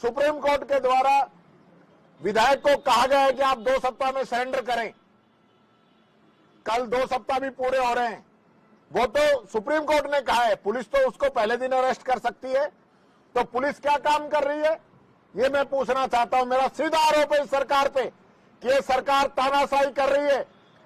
Supreme court के द्वारा विधायक को कहा गया है कि आप 2 सप्ताह में सरेंडर करें। कल 2 सप्ताह भी पूरे हो रहे हैं। वो तो सुप्रीम कोर्ट ने कहा है, पुलिस तो उसको पहले दिन अरेस्ट कर सकती है। तो पुलिस क्या काम कर रही है, ये मैं पूछना चाहता हूं। मेरा सीधा आरोप है इस सरकार पे कि ये सरकार तानाशाही कर रही है,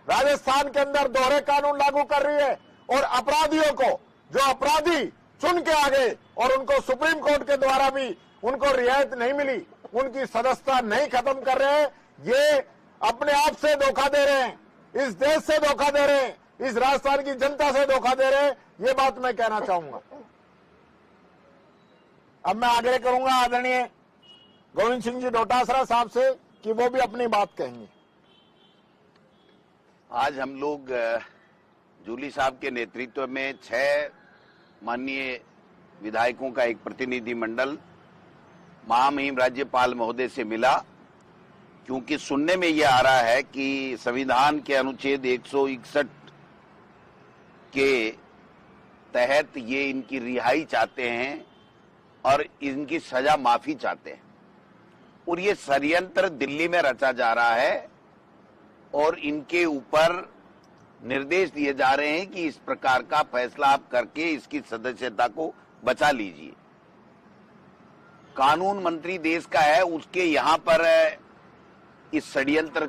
राजस्थान के अंदर दोहरे कानून लागू कर रही है और अपराधियों को, जो अपराधी चुन के आ गए और उनको सुप्रीम कोर्ट के द्वारा भी उनको रियायत नहीं मिली, उनकी सदस्यता नहीं खत्म कर रहे हैं। ये अपने आप से धोखा दे रहे हैं, इस देश से धोखा दे रहे हैं, इस राजस्थान की जनता से धोखा दे रहे हैं। ये बात मैं कहना चाहूंगा। अब मैं आग्रह करूंगा आदरणीय गोविंद सिंह जी डोटासरा साहब से कि वो भी अपनी बात कहेंगे। आज हम लोग जूली साहब के नेतृत्व में 6 माननीय विधायकों का एक प्रतिनिधि मंडल महामहिम राज्यपाल महोदय से मिला, क्योंकि सुनने में यह आ रहा है कि संविधान के अनुच्छेद 161 के तहत ये इनकी रिहाई चाहते हैं और इनकी सजा माफी चाहते हैं। और ये षड्यंत्र दिल्ली में रचा जा रहा है और इनके ऊपर निर्देश दिए जा रहे हैं कि इस प्रकार का फैसला आप करके इसकी सदस्यता को बचा लीजिए। कानून मंत्री देश का है, उसके यहां पर इस षड्यंत्र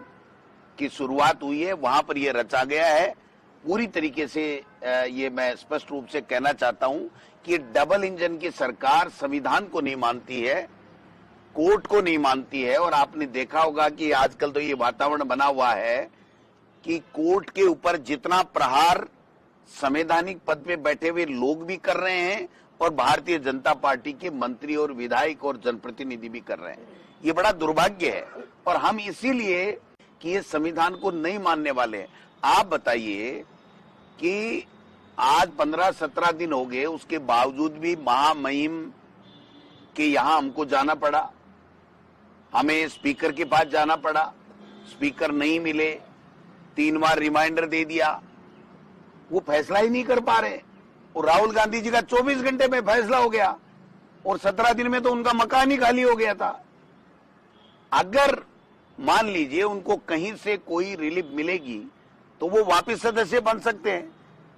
की शुरुआत हुई है, वहां पर यह रचा गया है। पूरी तरीके से ये मैं स्पष्ट रूप से कहना चाहता हूं कि डबल इंजन की सरकार संविधान को नहीं मानती है, कोर्ट को नहीं मानती है। और आपने देखा होगा कि आजकल तो ये वातावरण बना हुआ है कि कोर्ट के ऊपर जितना प्रहार संवैधानिक पद पे बैठे हुए लोग भी कर रहे हैं और भारतीय जनता पार्टी के मंत्री और विधायक और जनप्रतिनिधि भी कर रहे हैं। ये बड़ा दुर्भाग्य है और हम इसीलिए कि ये संविधान को नहीं मानने वाले हैं। आप बताइए कि आज 15-17 दिन हो गए, उसके बावजूद भी महामहिम के यहां हमको जाना पड़ा, हमें स्पीकर के पास जाना पड़ा, स्पीकर नहीं मिले, 3 बार रिमाइंडर दे दिया, वो फैसला ही नहीं कर पा रहे। और राहुल गांधी जी का 24 घंटे में फैसला हो गया और 17 दिन में तो उनका मकान ही खाली हो गया था। अगर मान लीजिए उनको कहीं से कोई रिलीफ मिलेगी तो वो वापस सदस्य बन सकते हैं,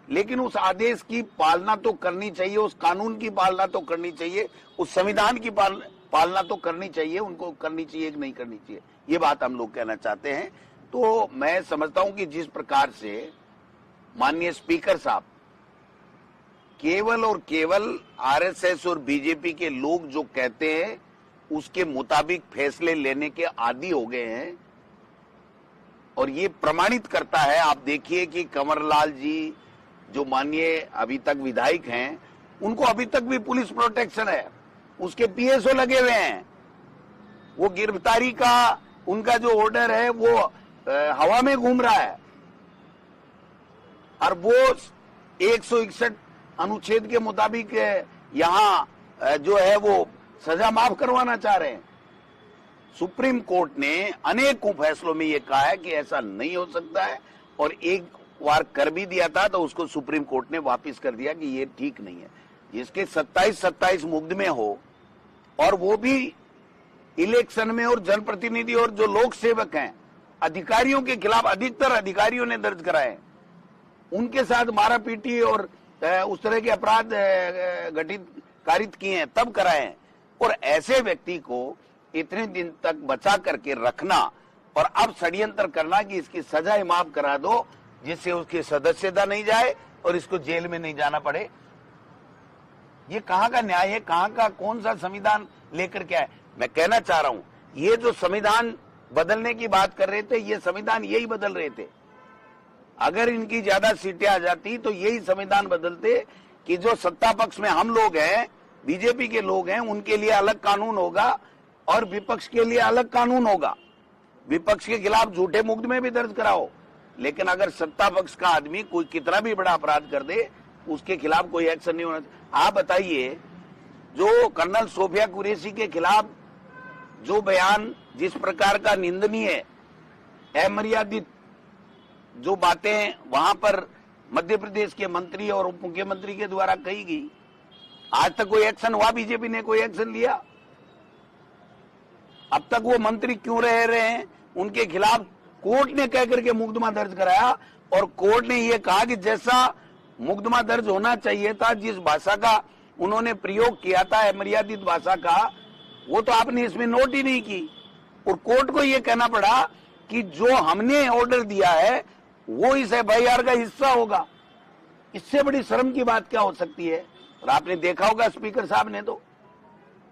लेकिन उस आदेश की पालना तो करनी चाहिए, उस कानून की पालना तो करनी चाहिए, उस संविधान की पालना तो करनी चाहिए, उनको करनी चाहिए कि नहीं करनी चाहिए, ये बात हम लोग कहना चाहते हैं। तो मैं समझता हूं कि जिस प्रकार से माननीय स्पीकर साहब केवल और केवल आरएसएस और बीजेपी के लोग जो कहते हैं उसके मुताबिक फैसले लेने के आदी हो गए हैं और ये प्रमाणित करता है। आप देखिए कि कंवरलाल जी जो माननीय अभी तक विधायक हैं, उनको अभी तक भी पुलिस प्रोटेक्शन है, उसके पीएसओ लगे हुए हैं, वो गिरफ्तारी का उनका जो ऑर्डर है वो हवा में घूम रहा है और वो 161 अनुच्छेद के मुताबिक यहां जो है वो सजा माफ करवाना चाह रहे हैं। सुप्रीम कोर्ट ने अनेकों फैसलों में ये कहा है कि ऐसा नहीं हो सकता है और एक बार कर भी दिया था तो उसको सुप्रीम कोर्ट ने वापस कर दिया कि ये ठीक नहीं है। जिसके 27 मुकदमे हो और वो भी इलेक्शन में और जनप्रतिनिधि और जो लोक सेवक हैं, अधिकारियों के खिलाफ अधिकतर अधिकारियों ने दर्ज कराए, उनके साथ मारापीटी और उस तरह के अपराध कारित किए हैं, तब कराए हैं। और ऐसे व्यक्ति को इतने दिन तक बचा करके रखना और अब षड्यंत्र करना कि इसकी सजा माफ करा दो जिससे उसकी सदस्यता नहीं जाए और इसको जेल में नहीं जाना पड़े, ये कहां का न्याय है? कहां का कौन सा संविधान लेकर के आए? मैं कहना चाह रहा हूं, ये जो संविधान बदलने की बात कर रहे थे, ये संविधान यही बदल रहे थे। अगर इनकी ज्यादा सीटें आ जाती तो यही संविधान बदलते कि जो सत्ता पक्ष में हम लोग हैं, बीजेपी के लोग हैं, उनके लिए अलग कानून होगा और विपक्ष के लिए अलग कानून होगा। विपक्ष के खिलाफ झूठे मुकदमे भी दर्ज कराओ, लेकिन अगर सत्ता पक्ष का आदमी कोई कितना भी बड़ा अपराध कर दे उसके खिलाफ कोई एक्शन नहीं होना चाहिए। आप बताइए, जो कर्नल सोफिया कुरैशी के खिलाफ जो बयान जिस प्रकार का निंदनीय अमर्यादित जो बातें वहां पर मध्य प्रदेश के मंत्री और उप मुख्यमंत्री के द्वारा कही गई, आज तक कोई एक्शन हुआ? बीजेपी ने कोई एक्शन लिया? अब तक वो मंत्री क्यों रह रहे हैं? उनके खिलाफ कोर्ट ने कह करके मुकदमा दर्ज कराया और कोर्ट ने ये कहा कि जैसा मुकदमा दर्ज होना चाहिए था, जिस भाषा का उन्होंने प्रयोग किया था, अमर्यादित भाषा का, वो तो आपने इसमें नोट ही नहीं की। और कोर्ट को ये कहना पड़ा कि जो हमने ऑर्डर दिया है वो इस एफआईआर का हिस्सा होगा। इससे बड़ी शर्म की बात क्या हो सकती है? और आपने देखा होगा स्पीकर साहब ने तो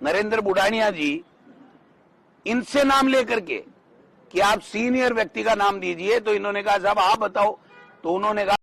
नरेंद्र बुढ़ानिया जी, इनसे नाम लेकर के कि आप सीनियर व्यक्ति का नाम दीजिए, तो इन्होंने कहा साहब आप बताओ, तो उन्होंने कहा